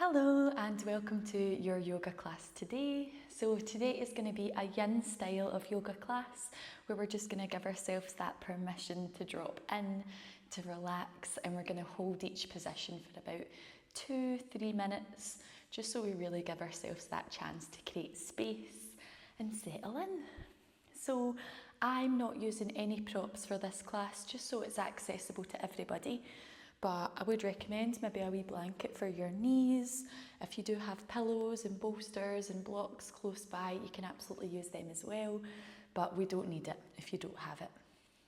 Hello and welcome to your yoga class today. So today is going to be a yin style of yoga class where we're just going to give ourselves that permission to drop in, to relax, and we're going to hold each position for about 2-3 minutes just so we really give ourselves that chance to create space and settle in. So I'm not using any props for this class just so it's accessible to everybody. But I would recommend maybe a wee blanket for your knees. If you do have pillows and bolsters and blocks close by, you can absolutely use them as well. But we don't need it if you don't have it.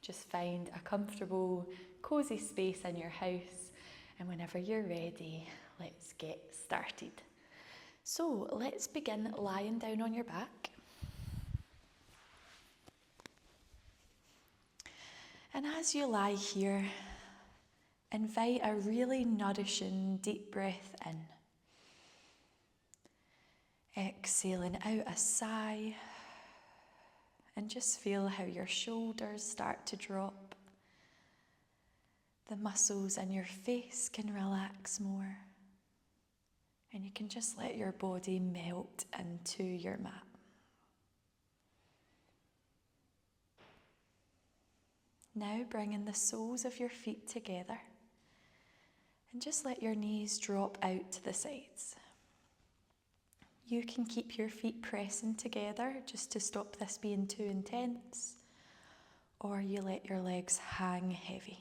Just find a comfortable, cosy space in your house. And whenever you're ready, let's get started. So let's begin lying down on your back. And as you lie here, invite a really nourishing deep breath in. Exhaling out a sigh. And just feel how your shoulders start to drop. The muscles in your face can relax more. And you can just let your body melt into your mat. Now bringing the soles of your feet together. And just let your knees drop out to the sides. You can keep your feet pressing together just to stop this being too intense, or you let your legs hang heavy.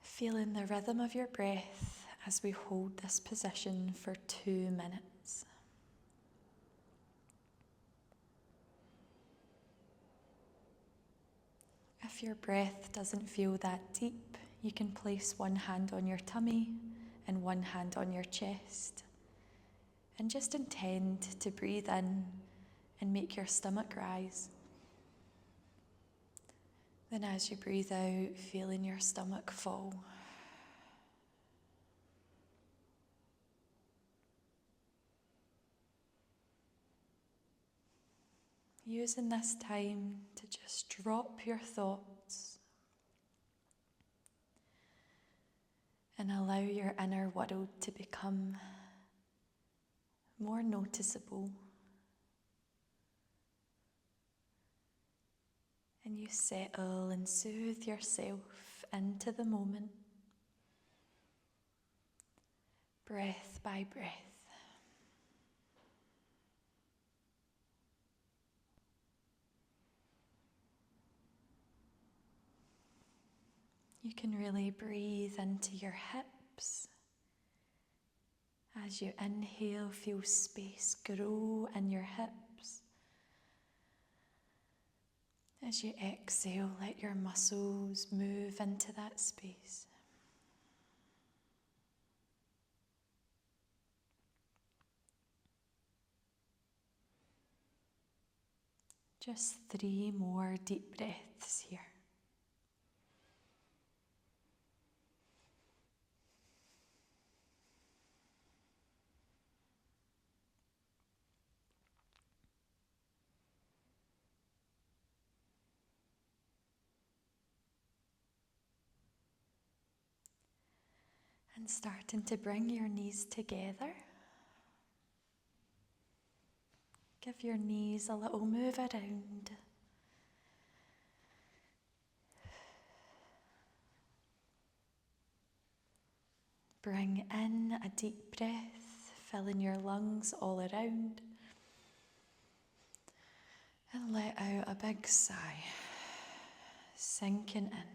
Feeling the rhythm of your breath as we hold this position for 2 minutes. If your breath doesn't feel that deep, you can place one hand on your tummy and one hand on your chest. And just intend to breathe in and make your stomach rise. Then as you breathe out, feeling your stomach fall. Using this time to just drop your thoughts and allow your inner world to become more noticeable. And you settle and soothe yourself into the moment, breath by breath. You can really breathe into your hips. As you inhale, feel space grow in your hips. As you exhale, let your muscles move into that space. Just 3 more deep breaths here. And starting to bring your knees together. Give your knees a little move around. Bring in a deep breath, filling your lungs all around. And let out a big sigh, sinking in.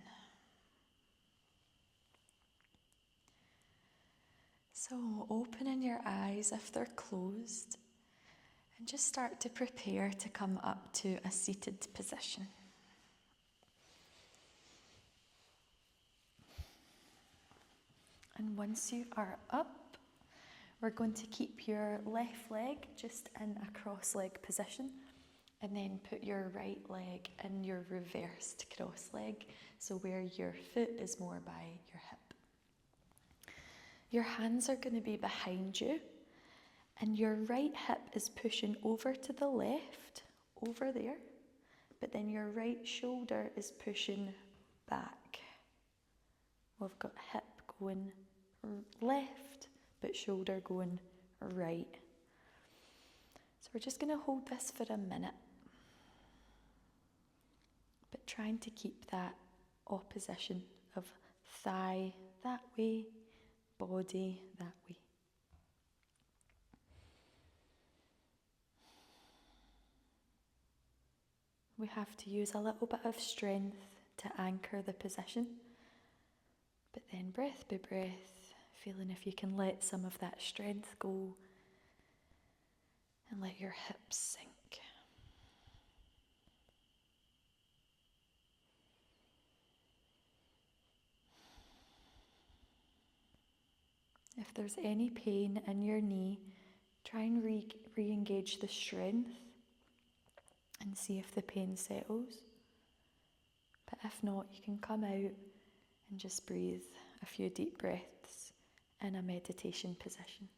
So opening your eyes if they're closed and just start to prepare to come up to a seated position. And once you are up, we're going to keep your left leg just in a cross leg position and then put your right leg in your reversed cross leg, so where your foot is more by your hip. Your hands are going to be behind you and your right hip is pushing over to the left, over there, but then your right shoulder is pushing back. We've got hip going left, but shoulder going right. So we're just going to hold this for a minute, but trying to keep that opposition of thigh that way, body that way. We have to use a little bit of strength to anchor the position, but then breath by breath, feeling if you can let some of that strength go and let your hips sink. If there's any pain in your knee, try and re-engage the strength and see if the pain settles. But if not, you can come out and just breathe a few deep breaths in a meditation position.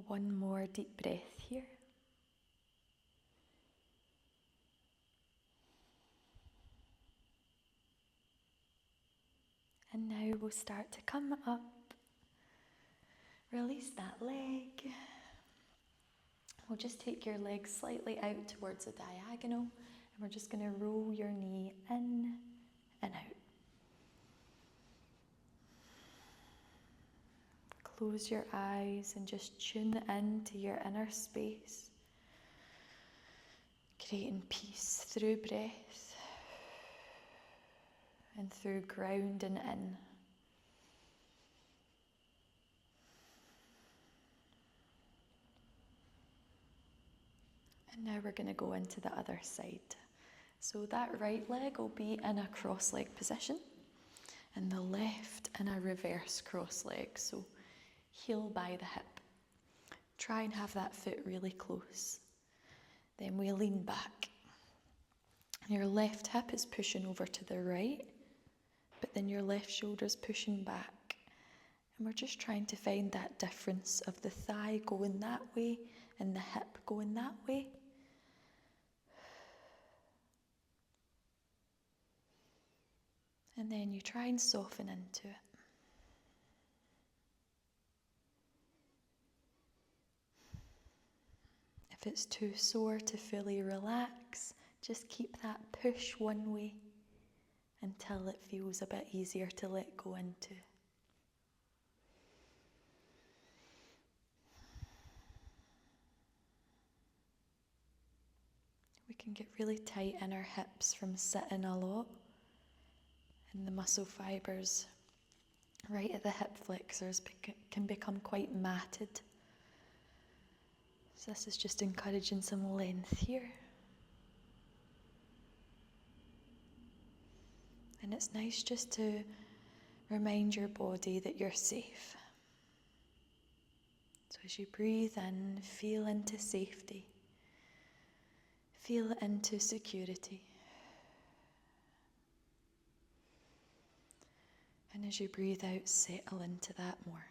One more deep breath here. And now we'll start to come up. Release that leg. We'll just take your legs slightly out towards a diagonal, and we're just going to roll your knee in and out. Close your eyes and just tune into your inner space, creating peace through breath and through grounding in. And now we're going to go into the other side. So that right leg will be in a cross leg position, and the left in a reverse cross leg. So heel by the hip. Try and have that foot really close. Then we lean back. Your left hip is pushing over to the right, but then your left shoulder is pushing back. And we're just trying to find that difference of the thigh going that way and the hip going that way. And then you try and soften into it. If it's too sore to fully relax, just keep that push one way until it feels a bit easier to let go into. We can get really tight in our hips from sitting a lot, and the muscle fibres right at the hip flexors can become quite matted. So this is just encouraging some length here. And it's nice just to remind your body that you're safe. So as you breathe in, feel into safety. Feel into security. And as you breathe out, settle into that more.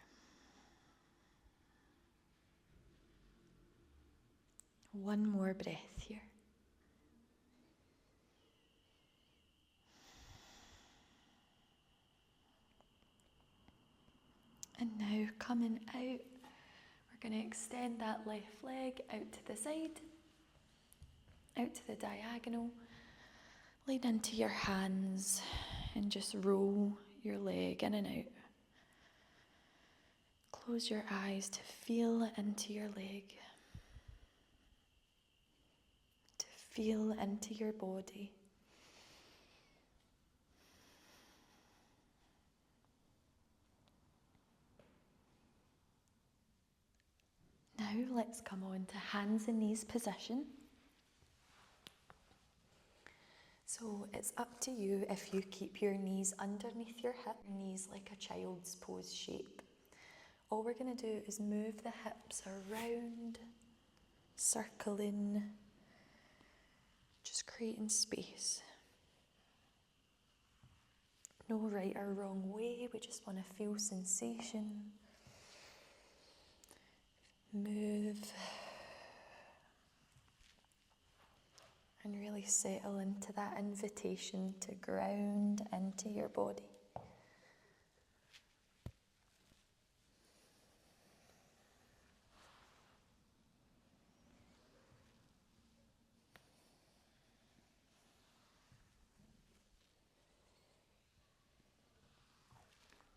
One more breath here. And now coming out, we're going to extend that left leg out to the side, out to the diagonal. Lean into your hands and just roll your leg in and out. Close your eyes to feel into your leg, to feel into your body. Now let's come on to hands and knees position. So it's up to you if you keep your knees underneath your hip, knees like a child's pose shape. All we're going to do is move the hips around, circling, just creating space. No right or wrong way, we just want to feel sensation. Move. And really settle into that invitation to ground into your body.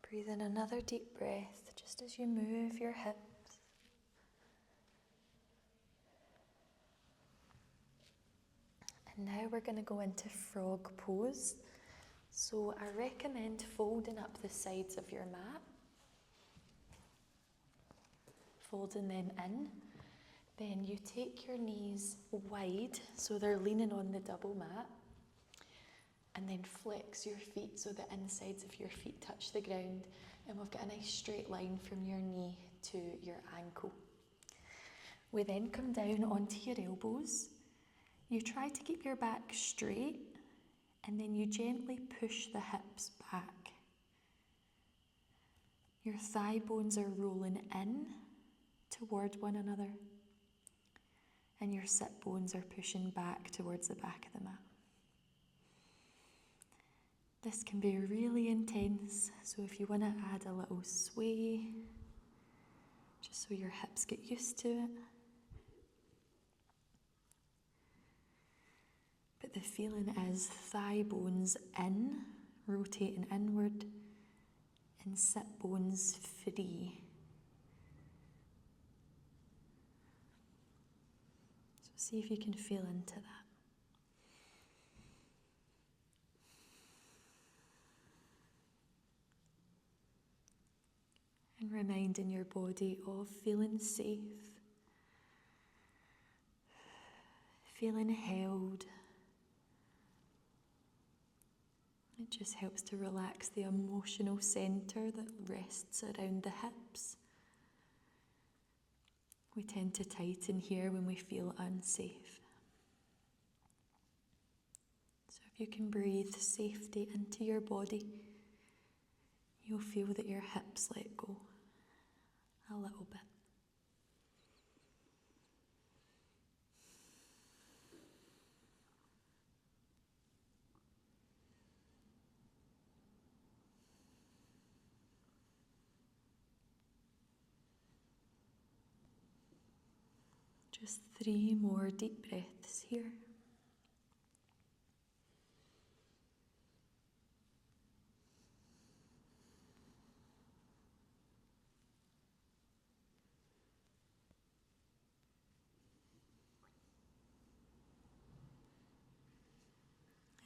Breathe in another deep breath just as you move your hips. And now we're going to go into frog pose. So I recommend folding up the sides of your mat. Folding them in. Then you take your knees wide so they're leaning on the double mat. And then flex your feet so the insides of your feet touch the ground. And we've got a nice straight line from your knee to your ankle. We then come down onto your elbows. You try to keep your back straight, and then you gently push the hips back. Your thigh bones are rolling in toward one another, and your sit bones are pushing back towards the back of the mat. This can be really intense, so if you want to add a little sway, just so your hips get used to it. But the feeling is thigh bones in, rotating inward, and sit bones free. So see if you can feel into that. And reminding your body of feeling safe, feeling held. It just helps to relax the emotional centre that rests around the hips. We tend to tighten here when we feel unsafe. So if you can breathe safety into your body, you'll feel that your hips let go a little bit. Just 3 more deep breaths here.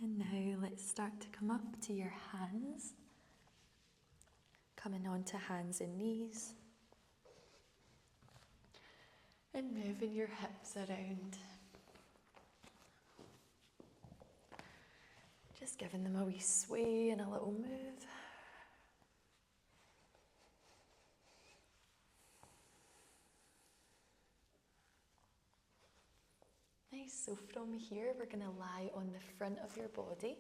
And now let's start to come up to your hands. Coming on to hands and knees. And moving your hips around. Just giving them a wee sway and a little move. Nice, so from here we're going to lie on the front of your body.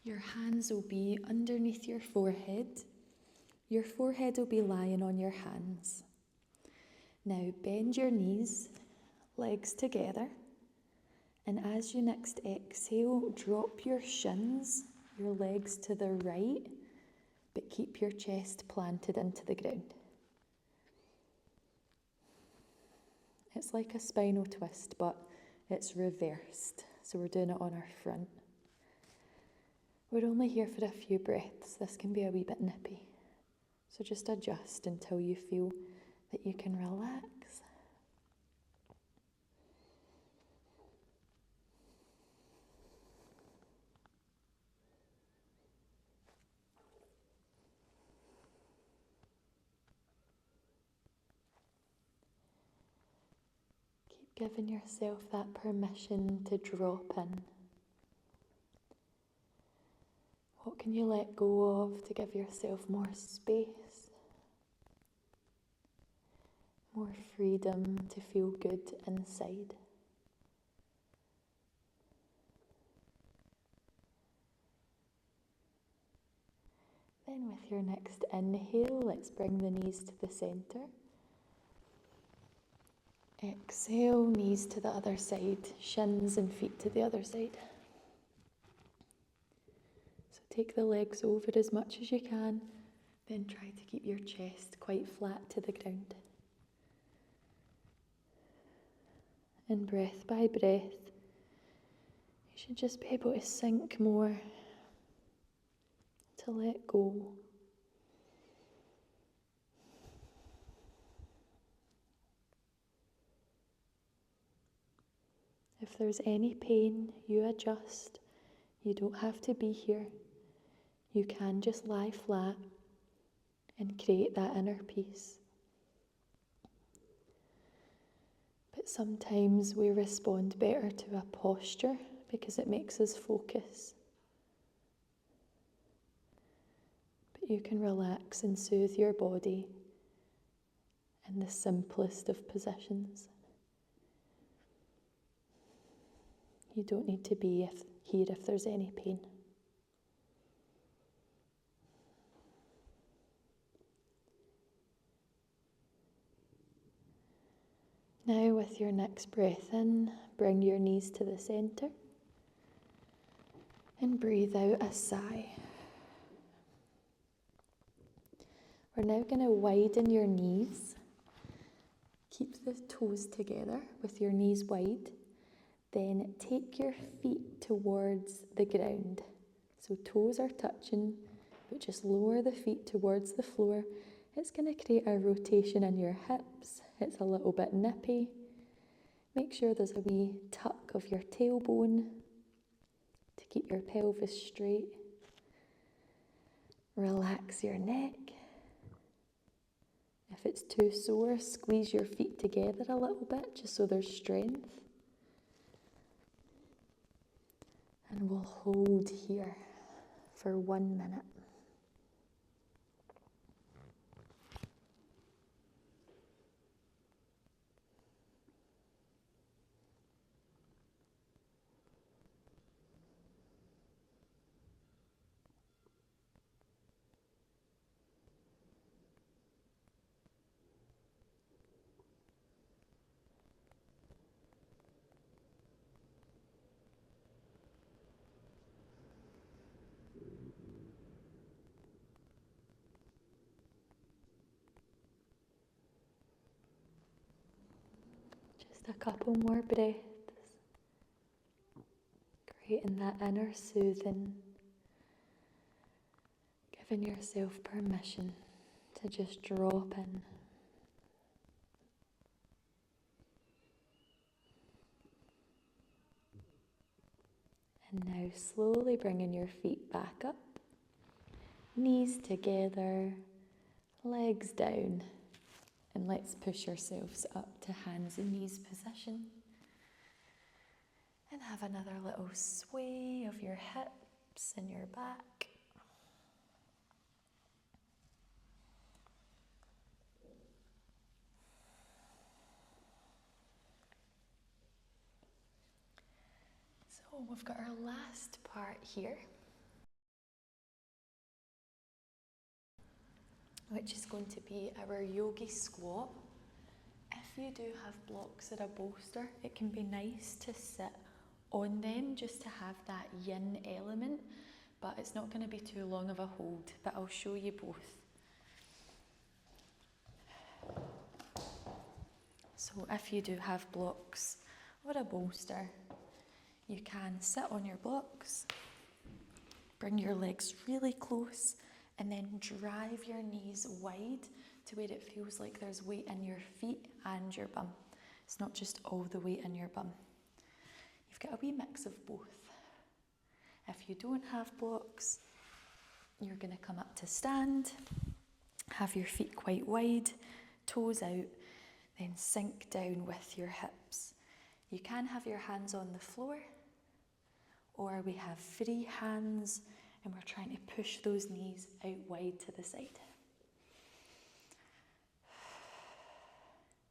Your hands will be underneath your forehead. Your forehead will be lying on your hands. Now bend your knees, legs together, and as you next exhale, drop your shins, your legs to the right, but keep your chest planted into the ground. It's like a spinal twist, but it's reversed, so we're doing it on our front. We're only here for a few breaths. This can be a wee bit nippy, so just adjust until you feel that you can relax. Keep giving yourself that permission to drop in. What can you let go of to give yourself more space, more freedom to feel good inside? Then with your next inhale, let's bring the knees to the centre. Exhale, knees to the other side, shins and feet to the other side. So take the legs over as much as you can, then try to keep your chest quite flat to the ground. And breath by breath, you should just be able to sink more, to let go. If there's any pain, you adjust. You don't have to be here. You can just lie flat and create that inner peace. But sometimes we respond better to a posture because it makes us focus. But you can relax and soothe your body in the simplest of positions. You don't need to be here if there's any pain. Now with your next breath in, bring your knees to the centre and breathe out a sigh. We're now going to widen your knees. Keep the toes together with your knees wide. Then take your feet towards the ground. So toes are touching, but just lower the feet towards the floor. It's going to create a rotation in your hips. It's a little bit nippy. Make sure there's a wee tuck of your tailbone to keep your pelvis straight. Relax your neck. If it's too sore, squeeze your feet together a little bit just so there's strength. And we'll hold here for 1 minute. Just a couple more breaths, creating that inner soothing, giving yourself permission to just drop in. And now slowly bringing your feet back up, knees together, legs down, and let's push ourselves up to hands and knees position. And have another little sway of your hips and your back. So we've got our last part here, which is going to be our Yogi squat. If you do have blocks at a bolster, it can be nice to sit on them just to have that yin element, but it's not going to be too long of a hold, but I'll show you both. So if you do have blocks or a bolster, you can sit on your blocks, bring your legs really close, and then drive your knees wide to where it feels like there's weight in your feet and your bum. It's not just all the weight in your bum. You've got a wee mix of both. If you don't have blocks, you're going to come up to stand, have your feet quite wide, toes out, then sink down with your hips. You can have your hands on the floor, or we have free hands, and we're trying to push those knees out wide to the side.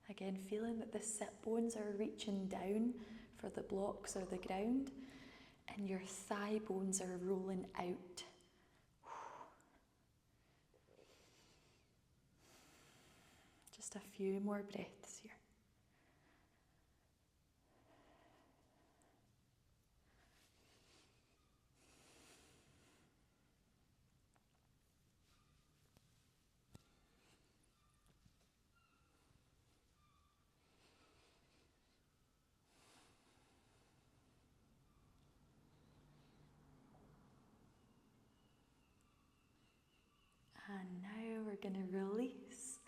Again, feeling that the sit bones are reaching down for the blocks or the ground, and your thigh bones are rolling out. Just a few more breaths here. going to release.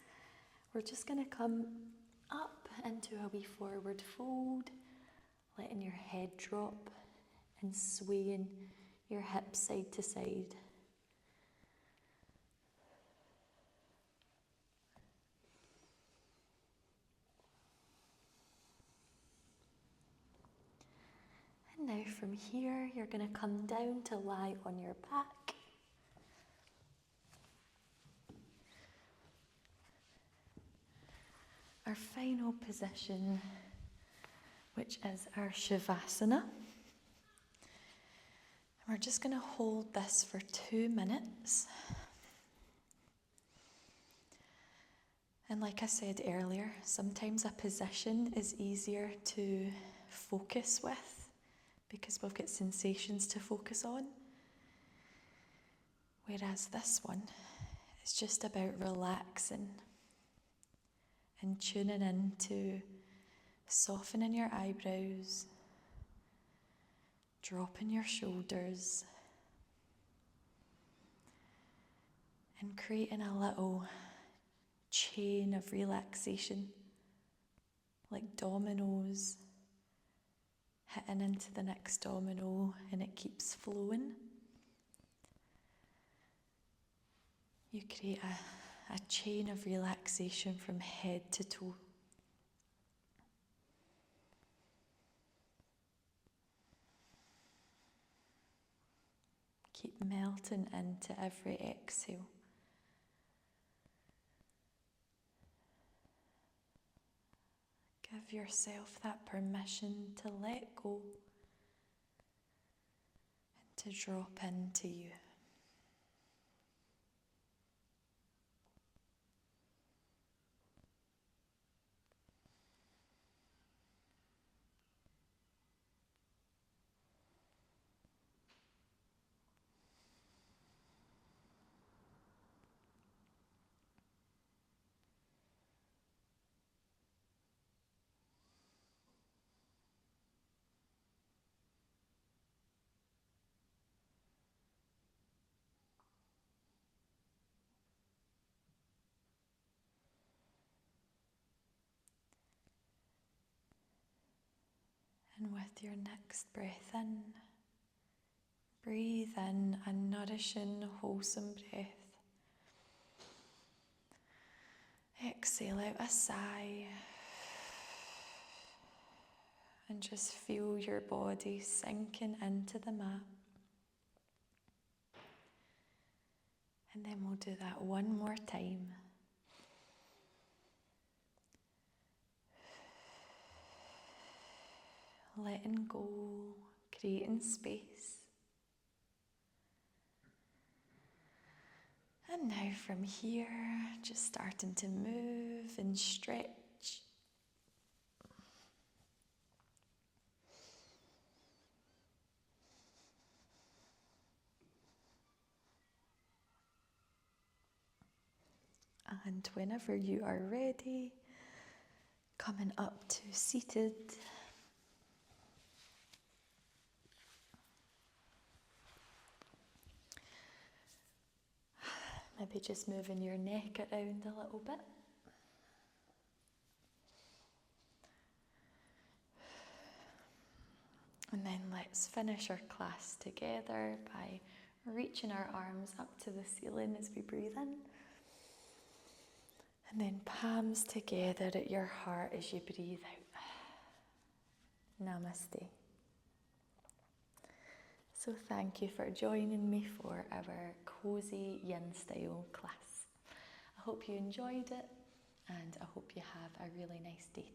We're just going to come up into a wee forward fold, letting your head drop and swaying your hips side to side. And now from here, you're going to come down to lie on your back. Our final position, which is our Savasana. We're just going to hold this for 2 minutes. And like I said earlier, sometimes a position is easier to focus with because we've got sensations to focus on. Whereas this one is just about relaxing and tuning in to softening your eyebrows, dropping your shoulders, and creating a little chain of relaxation, like dominoes, hitting into the next domino, and it keeps flowing. You create a chain of relaxation from head to toe. Keep melting into every exhale. Give yourself that permission to let go and to drop into you. And with your next breath in, breathe in a nourishing, wholesome breath. Exhale out a sigh. And just feel your body sinking into the mat. And then we'll do that one more time. Letting go, creating space. And now from here, just starting to move and stretch. And whenever you are ready, coming up to seated. Maybe just moving your neck around a little bit. And then let's finish our class together by reaching our arms up to the ceiling as we breathe in. And then palms together at your heart as you breathe out. Namaste. So thank you for joining me for our cozy yin style class. I hope you enjoyed it and I hope you have a really nice day.